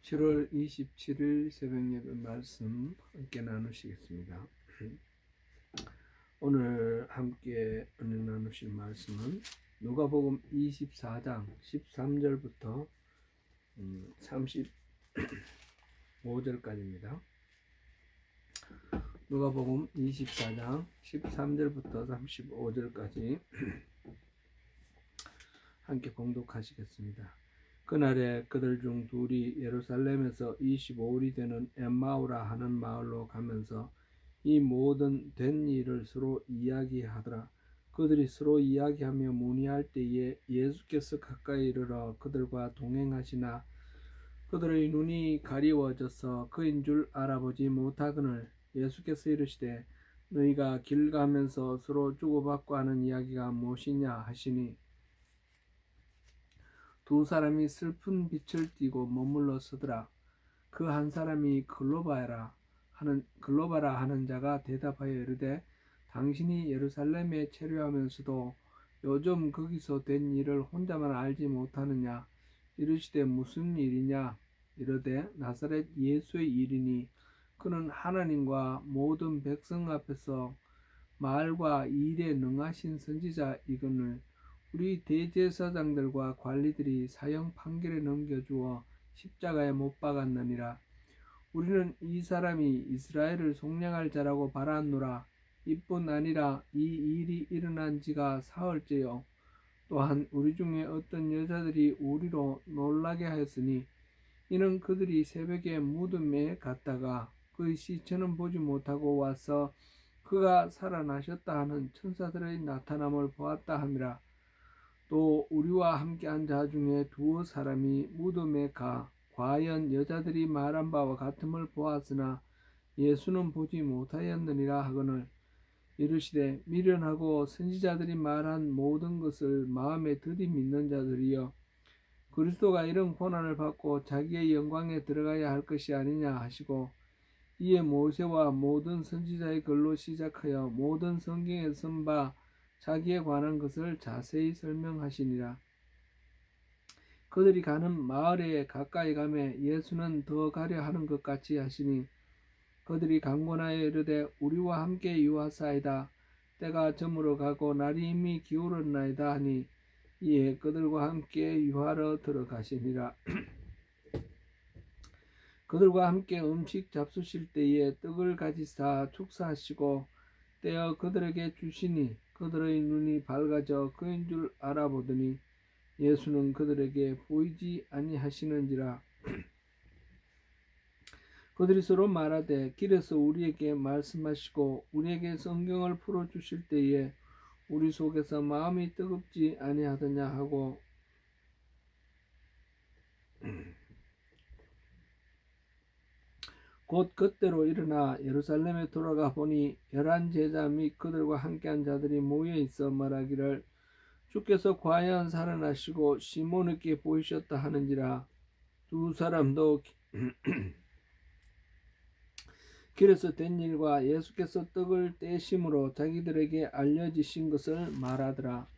7월 27일 새벽예배 말씀 함께 나누시겠습니다. 오늘 함께 은혜 나누실 말씀은 누가복음 24장 13절부터 35절까지입니다. 누가복음 24장 13절부터 35절까지 함께 봉독하시겠습니다. 그날에 그들 중 둘이 예루살렘에서 25일이 되는 엠마오라 하는 마을로 가면서 이 모든 된 일을 서로 이야기하더라. 그들이 서로 이야기하며 문의할 때에 예수께서 가까이 이르러 그들과 동행하시나 그들의 눈이 가리워져서 그인 줄 알아보지 못하거늘 예수께서 이르시되 너희가 길 가면서 서로 주고받고 하는 이야기가 무엇이냐 하시니 두 사람이 슬픈 빛을 띠고 머물러 서더라. 그 한 사람이 글로바라 하는 자가 대답하여 이르되 당신이 예루살렘에 체류하면서도 요즘 거기서 된 일을 혼자만 알지 못하느냐. 이르시되 무슨 일이냐. 이르되 나사렛 예수의 일이니 그는 하나님과 모든 백성 앞에서 말과 일에 능하신 선지자이거늘 우리 대제사장들과 관리들이 사형 판결에 넘겨주어 십자가에 못 박았느니라. 우리는 이 사람이 이스라엘을 속량할 자라고 바라노라. 이뿐 아니라 이 일이 일어난 지가 사흘째요. 또한 우리 중에 어떤 여자들이 우리로 놀라게 하였으니 이는 그들이 새벽에 무덤에 갔다가 그의 시체는 보지 못하고 와서 그가 살아나셨다 하는 천사들의 나타남을 보았다 함이라. 또 우리와 함께한 자 중에 두어 사람이 무덤에 가 과연 여자들이 말한 바와 같음을 보았으나 예수는 보지 못하였느니라 하거늘 이르시되 미련하고 선지자들이 말한 모든 것을 마음에 드디 믿는 자들이여 그리스도가 이런 고난을 받고 자기의 영광에 들어가야 할 것이 아니냐 하시고 이에 모세와 모든 선지자의 글로 시작하여 모든 성경에 쓴 바 자기에 관한 것을 자세히 설명하시니라. 그들이 가는 마을에 가까이 가매 예수는 더 가려 하는 것 같이 하시니 그들이 강권하여 이르되 우리와 함께 유하사이다. 때가 저물어 가고 날이 이미 기울었나이다 하니 이에 그들과 함께 유하러 들어가시니라. 그들과 함께 음식 잡수실 때에 떡을 가지사 축사하시고 떼어 그들에게 주시니 그들의 눈이 밝아져 그인 줄 알아보더니 예수는 그들에게 보이지 아니하시는지라. 그들이 서로 말하되 길에서 우리에게 말씀하시고 우리에게 성경을 풀어주실 때에 우리 속에서 마음이 뜨겁지 아니하더냐 하고 곧 그때로 일어나 예루살렘에 돌아가 보니 11 제자 및 그들과 함께한 자들이 모여 있어 말하기를 주께서 과연 살아나시고 시몬에게 보이셨다 하는지라. 두 사람도 길에서 된 일과 예수께서 떡을 떼심으로 자기들에게 알려지신 것을 말하더라.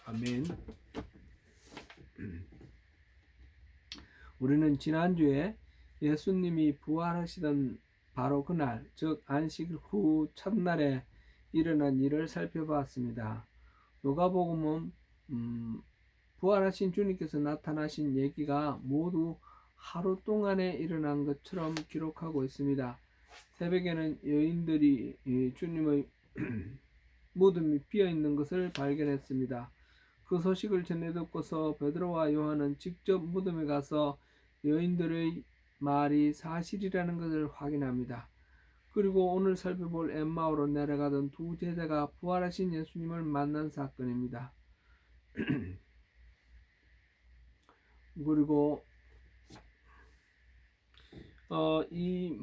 아멘. 우리는 지난주에 예수님이 부활하시던 바로 그날, 즉 안식 후 첫날에 일어난 일을 살펴봤습니다. 누가복음은 부활하신 주님께서 나타나신 얘기가 모두 하루 동안에 일어난 것처럼 기록하고 있습니다. 새벽에는 여인들이 주님의 무덤이 비어있는 것을 발견했습니다. 그 소식을 전해 듣고서 베드로와 요한은 직접 무덤에 가서 여인들의 말이 사실이라는 것을 확인합니다. 그리고 오늘 살펴볼 엠마오로 내려가던 두 제자가 부활하신 예수님을 만난 사건입니다. 그리고 이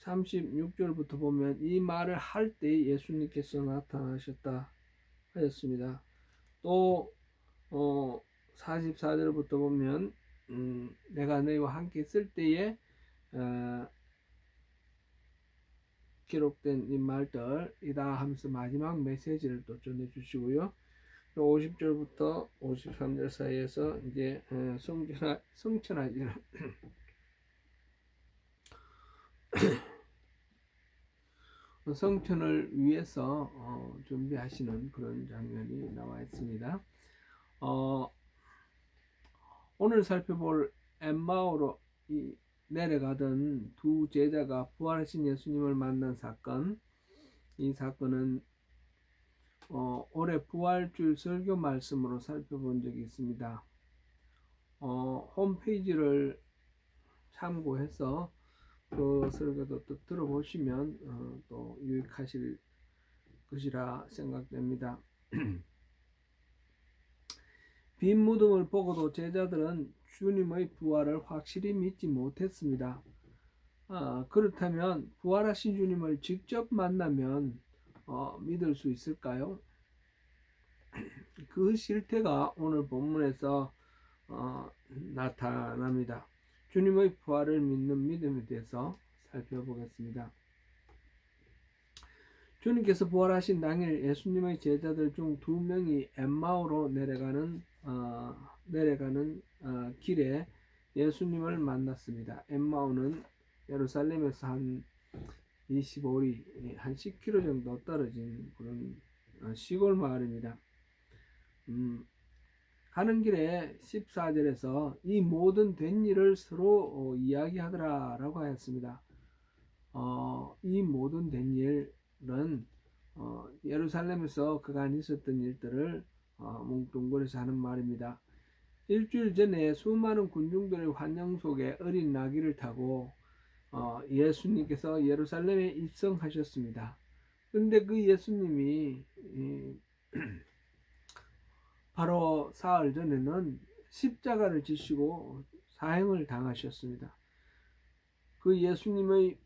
36절부터 보면 이 말을 할 때 예수님께서 나타나셨다 하였습니다. 또 44절부터 보면 내가 너희와 함께 있을 때에 기록된 이 말들이다 하면서 마지막 메시지를 또 전해주시고요. 50절부터 53절 사이에서 이제 성천하지는 성천을 위해서 준비하시는 그런 장면이 나와 있습니다. 오늘 살펴볼 엠마오로 내려가던 두 제자가 부활하신 예수님을 만난 사건, 이 사건은 올해 부활주일 설교 말씀으로 살펴본 적이 있습니다. 홈페이지를 참고해서 그 설교도 또 들어보시면 또 유익하실 것이라 생각됩니다. 빈 무덤을 보고도 제자들은 주님의 부활을 확실히 믿지 못했습니다. 그렇다면 부활하신 주님을 직접 만나면 믿을 수 있을까요? 그 실태가 오늘 본문에서 나타납니다. 주님의 부활을 믿는 믿음에 대해서 살펴보겠습니다. 주님께서 부활하신 당일 예수님의 제자들 중 2명이 엠마오로 내려가는 길에 예수님을 만났습니다. 엠마오는 예루살렘에서 한 25리, 한 10km 정도 떨어진 그런 시골 마을입니다. 가는 길에 14절에서 이 모든 된 일을 서로 이야기하더라 라고 하였습니다. 이 모든 된 일은 예루살렘에서 그간 있었던 일들을 뭉뚱그려서 하는 말입니다. 일주일 전에 수많은 군중들의 환영 속에 어린 나귀를 타고 예수님께서 예루살렘에 입성하셨습니다. 그런데 그 예수님이 바로 사흘 전에는 십자가를 지시고 사형을 당하셨습니다. 그 예수님이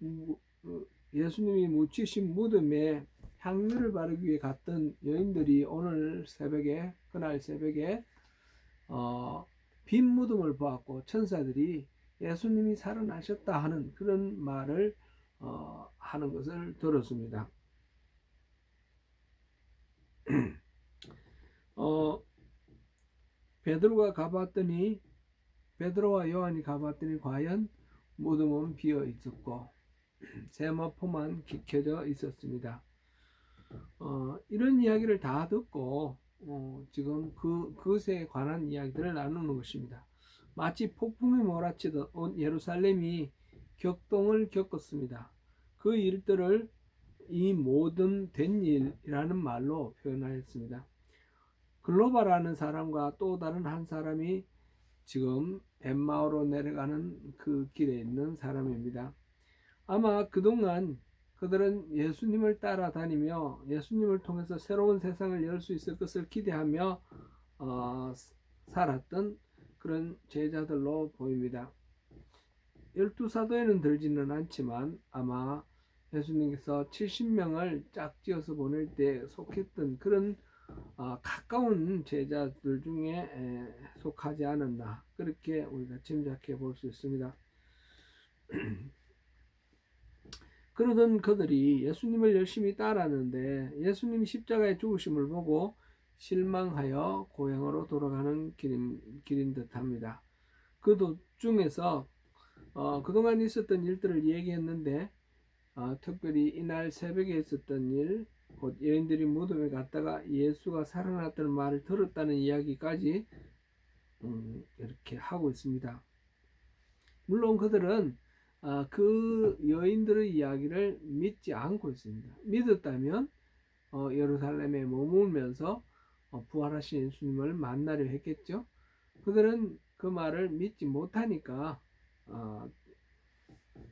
묻히신 무덤에 향유를 바르기 위해 갔던 여인들이 그날 새벽에 빈 무덤을 보았고 천사들이 예수님이 살아나셨다 하는 그런 말을 하는 것을 들었습니다. 베드로와 요한이 가봤더니 과연 무덤은 비어 있었고 세마포만 켜져 있었습니다. 이런 이야기를 다 듣고 지금 그것에 관한 이야기들을 나누는 것입니다. 마치 폭풍이 몰아치듯 온 예루살렘이 격동을 겪었습니다. 그 일들을 이 모든 된 일이라는 말로 표현하였습니다. 글로바라는 사람과 또 다른 한 사람이 지금 엠마오로 내려가는 그 길에 있는 사람입니다. 아마 그동안 그들은 예수님을 따라다니며 예수님을 통해서 새로운 세상을 열 수 있을 것을 기대하며 살았던 그런 제자들로 보입니다. 12사도에는 들지는 않지만 아마 예수님께서 70명을 짝지어서 보낼 때 속했던 그런 가까운 제자들 중에 속하지 않았나, 그렇게 우리가 짐작해 볼 수 있습니다. 그러던 그들이 예수님을 열심히 따랐는데 예수님이 십자가에 죽으심을 보고 실망하여 고향으로 돌아가는 길인 듯합니다. 그 도중에서 그동안 있었던 일들을 얘기했는데 특별히 이날 새벽에 있었던 일, 곧 여인들이 무덤에 갔다가 예수가 살아났다는 말을 들었다는 이야기까지 이렇게 하고 있습니다. 물론 그들은 그 여인들의 이야기를 믿지 않고 있습니다. 믿었다면 예루살렘에 머물면서 부활하신 예수님을 만나려 했겠죠. 그들은 그 말을 믿지 못하니까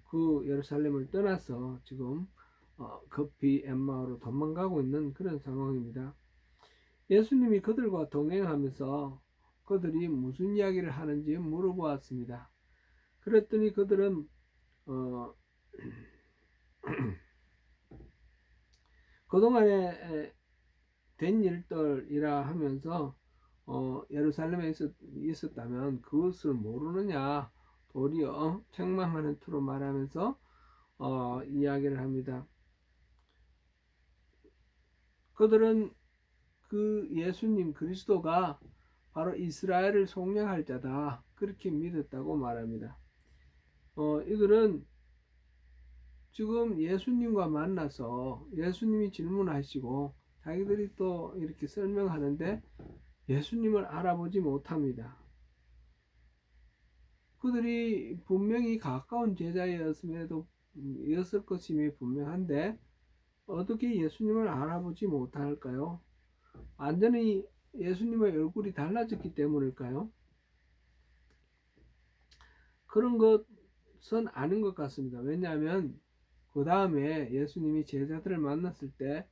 그 예루살렘을 떠나서 지금 급히 엠마오로 도망가고 있는 그런 상황입니다. 예수님이 그들과 동행하면서 그들이 무슨 이야기를 하는지 물어보았습니다. 그랬더니 그들은 그동안에 된 일들이라 하면서 예루살렘에 있었다면 그것을 모르느냐 도리어 책망하는 투로 말하면서 이야기를 합니다. 그들은 그 예수님 그리스도가 바로 이스라엘을 속량할 자다, 그렇게 믿었다고 말합니다. 이들은 지금 예수님과 만나서 예수님이 질문하시고 자기들이 또 이렇게 설명하는데 예수님을 알아보지 못합니다. 그들이 분명히 가까운 제자였음에도 였을 것임이 분명한데 어떻게 예수님을 알아보지 못할까요? 완전히 예수님의 얼굴이 달라졌기 때문일까요? 그런 것은 아닌 것 같습니다. 왜냐하면 그 다음에 예수님이 제자들을 만났을 때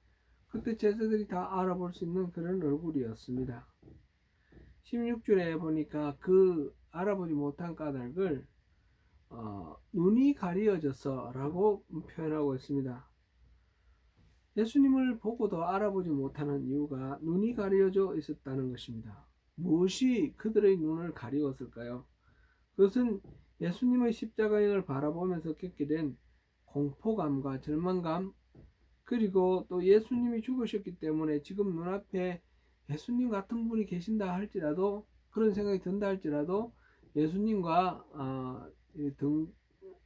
그때 제자들이 다 알아볼 수 있는 그런 얼굴이었습니다. 16절에 보니까 그 알아보지 못한 까닭을 눈이 가려져서 라고 표현하고 있습니다. 예수님을 보고도 알아보지 못하는 이유가 눈이 가려져 있었다는 것입니다. 무엇이 그들의 눈을 가리웠을까요? 그것은 예수님의 십자가형을 바라보면서 겪게 된 공포감과 절망감, 그리고 또 예수님이 죽으셨기 때문에 지금 눈앞에 예수님 같은 분이 계신다 할지라도, 그런 생각이 든다 할지라도 예수님과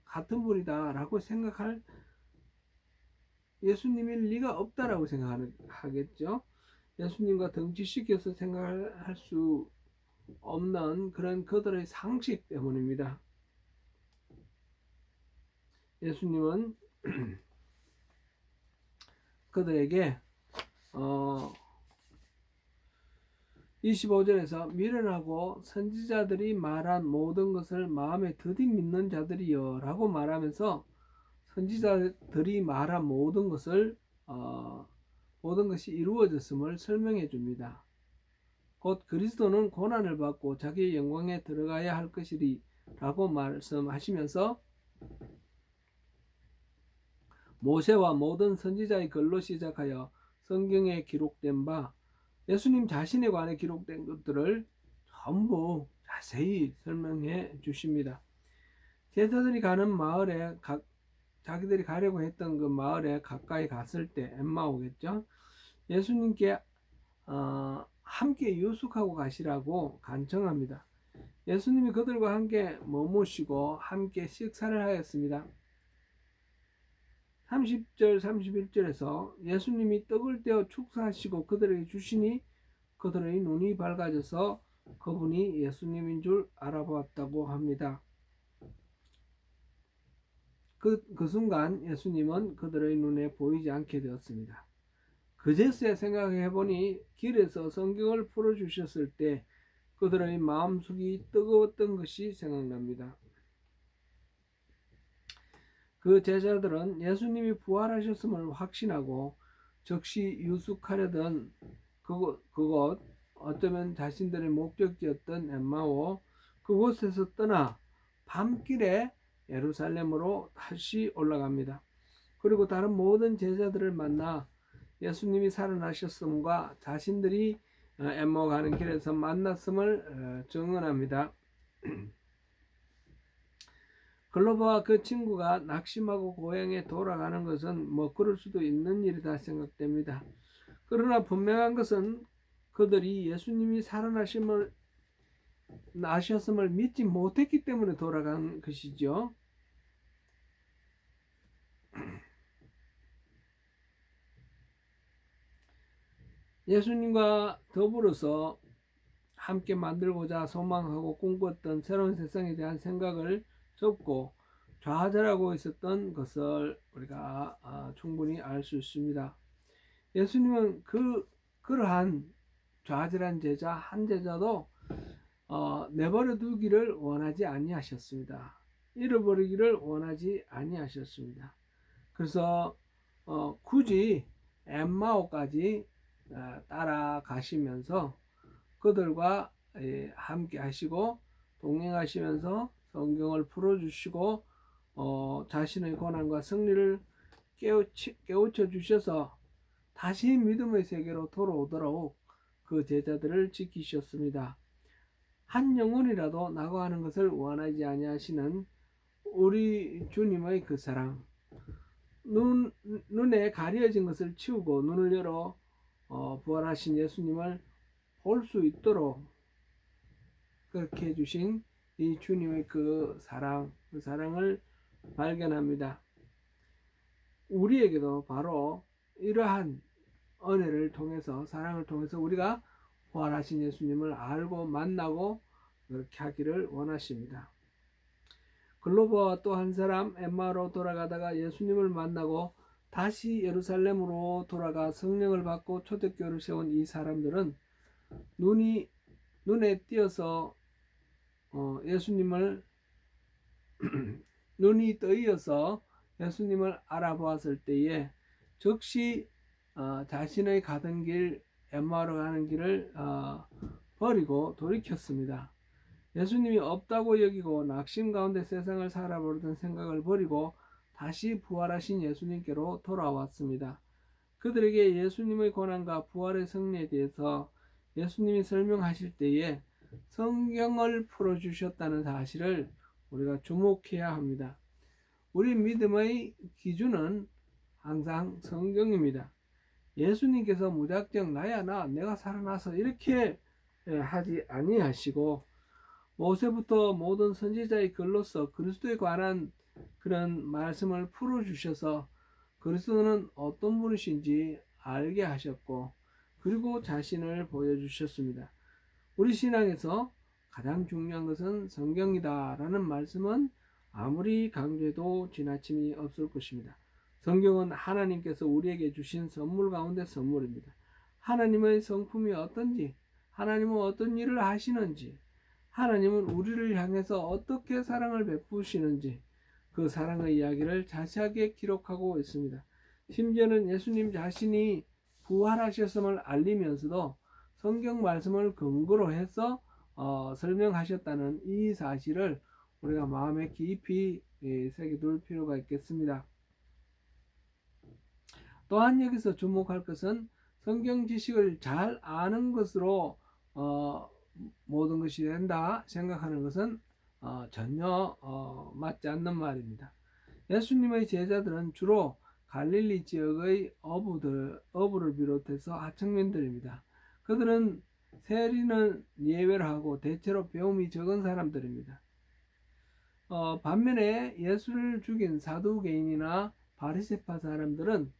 같은 분이다 라고 생각할, 예수님일 리가 없다라고 생각하겠죠. 예수님과 등치시켜서 생각할 수 없는 그런 그들의 상식 때문입니다. 예수님은 그들에게 25절에서 미련하고 선지자들이 말한 모든 것을 마음에 더디 믿는 자들이여 라고 말하면서 선지자들이 말한 모든 것을 모든 것이 이루어졌음을 설명해 줍니다. 곧 그리스도는 고난을 받고 자기의 영광에 들어가야 할 것이리 라고 말씀하시면서 모세와 모든 선지자의 글로 시작하여 성경에 기록된 바 예수님 자신에 관해 기록된 것들을 전부 자세히 설명해 주십니다. 제자들이 가는 마을에 자기들이 가려고 했던 그 마을에 가까이 갔을 때 엠마오겠죠. 예수님께 함께 유숙하고 가시라고 간청합니다. 예수님이 그들과 함께 머무시고 함께 식사를 하였습니다. 30절 31절에서 예수님이 떡을 떼어 축사하시고 그들에게 주시니 그들의 눈이 밝아져서 그분이 예수님인 줄 알아보았다고 합니다. 그 순간 예수님은 그들의 눈에 보이지 않게 되었습니다. 그제서야 생각해보니 길에서 성경을 풀어주셨을 때 그들의 마음속이 뜨거웠던 것이 생각납니다. 그 제자들은 예수님이 부활하셨음을 확신하고 즉시 유숙하려던 그곳 어쩌면 자신들의 목적지였던 엠마오 그곳에서 떠나 밤길에 예루살렘으로 다시 올라갑니다. 그리고 다른 모든 제자들을 만나 예수님이 살아나셨음과 자신들이 엠마오 가는 길에서 만났음을 증언합니다. 글로바와 그 친구가 낙심하고 고향에 돌아가는 것은 그럴 수도 있는 일이다 생각됩니다. 그러나 분명한 것은 그들이 예수님이 살아나셨음을 믿지 못했기 때문에 돌아간 것이죠. 예수님과 더불어서 함께 만들고자 소망하고 꿈꿨던 새로운 세상에 대한 생각을 접고 좌절하고 있었던 것을 우리가 충분히 알 수 있습니다. 예수님은 그러한 좌절한 제자 한 제자도 내버려 두기를 원하지 아니하셨습니다. 잃어버리기를 원하지 아니하셨습니다. 그래서 굳이 엠마오까지 따라가시면서 그들과 함께 하시고 동행하시면서 성경을 풀어주시고 자신의 고난과 승리를 깨우쳐 주셔서 다시 믿음의 세계로 돌아오도록 그 제자들을 지키셨습니다. 한 영혼이라도 나고하는 것을 원하지 아니하시는 우리 주님의 그 사랑, 눈에 가려진 것을 치우고 눈을 열어 부활하신 예수님을 볼 수 있도록 그렇게 해주신 이 주님의 그 사랑을 발견합니다. 우리에게도 바로 이러한 은혜를 통해서, 사랑을 통해서 우리가 부활하신 예수님을 알고 만나고 그렇게 하기를 원하십니다. 글로버와 또 한 사람 엠마로 돌아가다가 예수님을 만나고 다시 예루살렘으로 돌아가 성령을 받고 초대교회를 세운 이 사람들은 눈에 띄어서 예수님을 눈이 뜨이어서 예수님을 알아보았을 때에 즉시 자신의 가던 길, 엠마오로 가는 길을 버리고 돌이켰습니다. 예수님이 없다고 여기고 낙심 가운데 세상을 살아보려던 생각을 버리고 다시 부활하신 예수님께로 돌아왔습니다. 그들에게 예수님의 고난과 부활의 승리에 대해서 예수님이 설명하실 때에 성경을 풀어주셨다는 사실을 우리가 주목해야 합니다. 우리 믿음의 기준은 항상 성경입니다. 예수님께서 무작정 나야 내가 살아나서 이렇게 하지 아니하시고 모세부터 모든 선지자의 글로서 그리스도에 관한 그런 말씀을 풀어주셔서 그리스도는 어떤 분이신지 알게 하셨고 그리고 자신을 보여주셨습니다. 우리 신앙에서 가장 중요한 것은 성경이다 라는 말씀은 아무리 강조해도 지나침이 없을 것입니다. 성경은 하나님께서 우리에게 주신 선물 가운데 선물입니다. 하나님의 성품이 어떤지, 하나님은 어떤 일을 하시는지, 하나님은 우리를 향해서 어떻게 사랑을 베푸시는지 그 사랑의 이야기를 자세하게 기록하고 있습니다. 심지어는 예수님 자신이 부활하셨음을 알리면서도 성경 말씀을 근거로 해서 설명하셨다는 이 사실을 우리가 마음에 깊이 새겨둘 필요가 있겠습니다. 또한 여기서 주목할 것은 성경 지식을 잘 아는 것으로 모든 것이 된다 생각하는 것은 전혀 맞지 않는 말입니다. 예수님의 제자들은 주로 갈릴리 지역의 어부를 비롯해서 하청민들입니다. 그들은 세리는 예외로 하고 대체로 배움이 적은 사람들입니다. 반면에 예수를 죽인 사두개인이나 바리새파 사람들은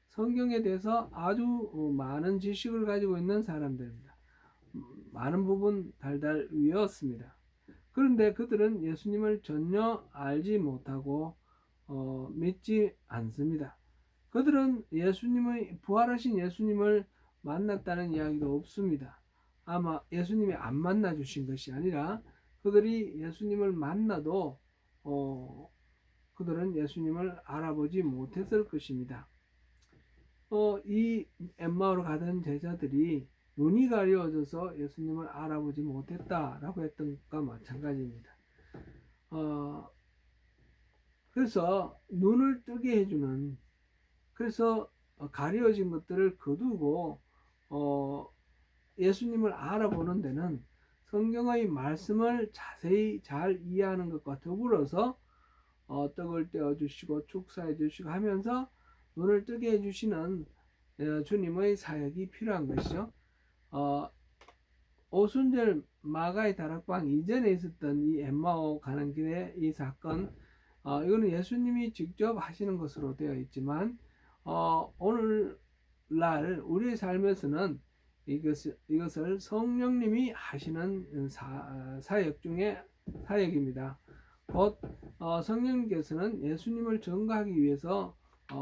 성경에 대해서 아주 많은 지식을 가지고 있는 사람들입니다. 많은 부분 달달 외웠습니다. 그런데 그들은 예수님을 전혀 알지 못하고 믿지 않습니다. 그들은 부활하신 예수님을 만났다는 이야기도 없습니다. 아마 예수님이 안 만나 주신 것이 아니라 그들이 예수님을 만나도 그들은 예수님을 알아보지 못했을 것입니다. 이 엠마오로 가던 제자들이 눈이 가려워져서 예수님을 알아보지 못했다라고 했던 것과 마찬가지입니다. 그래서 눈을 뜨게 해주는, 그래서 가려워진 것들을 거두고 예수님을 알아보는 데는 성경의 말씀을 자세히 잘 이해하는 것과 더불어서 떡을 떼어주시고 축사해 주시고 하면서 눈을 뜨게 해주시는 주님의 사역이 필요한 것이죠. 오순절 마가의 다락방 이전에 있었던 이 엠마오 가는 길의 이 사건, 이거는 예수님이 직접 하시는 것으로 되어 있지만 오늘날 우리의 삶에서는 이것을 성령님이 하시는 사역 중에 사역입니다. 곧 성령님께서는 예수님을 전가하기 위해서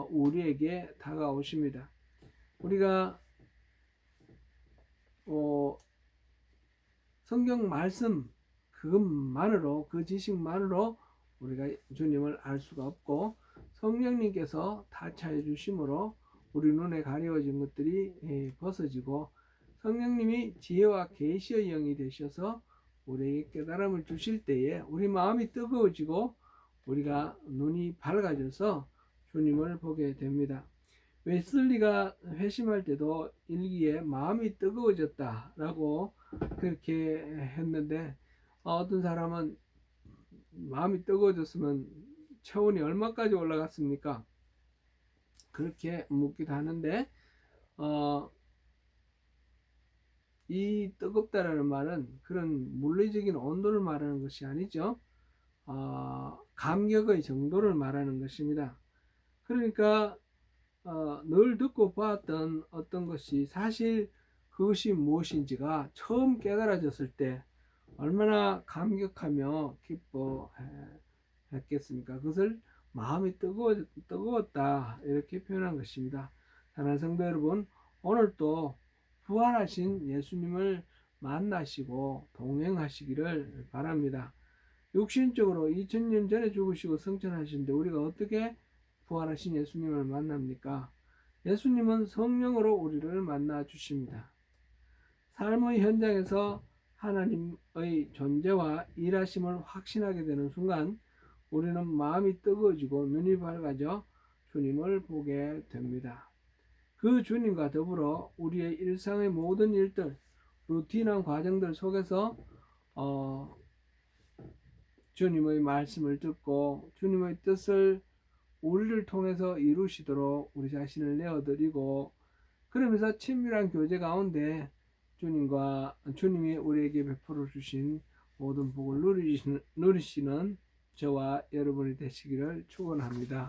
우리에게 다가오십니다. 우리가 성경 말씀 그것만으로, 그 지식만으로 우리가 주님을 알 수가 없고 성령님께서 타치해 주심으로 우리 눈에 가려워진 것들이 벗어지고 성령님이 지혜와 계시의 영이 되셔서 우리에게 깨달음을 주실 때에 우리 마음이 뜨거워지고 우리가 눈이 밝아져서 주님을 보게 됩니다. 웨슬리가 회심할 때도 일기에 마음이 뜨거워졌다라고 그렇게 했는데 어떤 사람은 마음이 뜨거워졌으면 체온이 얼마까지 올라갔습니까? 그렇게 묻기도 하는데 이 뜨겁다라는 말은 그런 물리적인 온도를 말하는 것이 아니죠. 감격의 정도를 말하는 것입니다. 그러니까 늘 듣고 보았던 어떤 것이 사실 그것이 무엇인지가 처음 깨달아졌을 때 얼마나 감격하며 기뻐했겠습니까? 그것을 마음이 뜨거웠다 이렇게 표현한 것입니다. 사랑하는 성도 여러분, 오늘 또 부활하신 예수님을 만나시고 동행하시기를 바랍니다. 육신적으로 2000년 전에 죽으시고 승천하신데 우리가 어떻게 부활하신 예수님을 만납니까? 예수님은 성령으로 우리를 만나 주십니다. 삶의 현장에서 하나님의 존재와 일하심을 확신하게 되는 순간 우리는 마음이 뜨거워지고 눈이 밝아져 주님을 보게 됩니다. 그 주님과 더불어 우리의 일상의 모든 일들, 루틴한 과정들 속에서 주님의 말씀을 듣고 주님의 뜻을 우리를 통해서 이루시도록 우리 자신을 내어드리고, 그러면서 친밀한 교제 가운데 주님이 우리에게 베풀어 주신 모든 복을 누리시는 저와 여러분이 되시기를 축원합니다.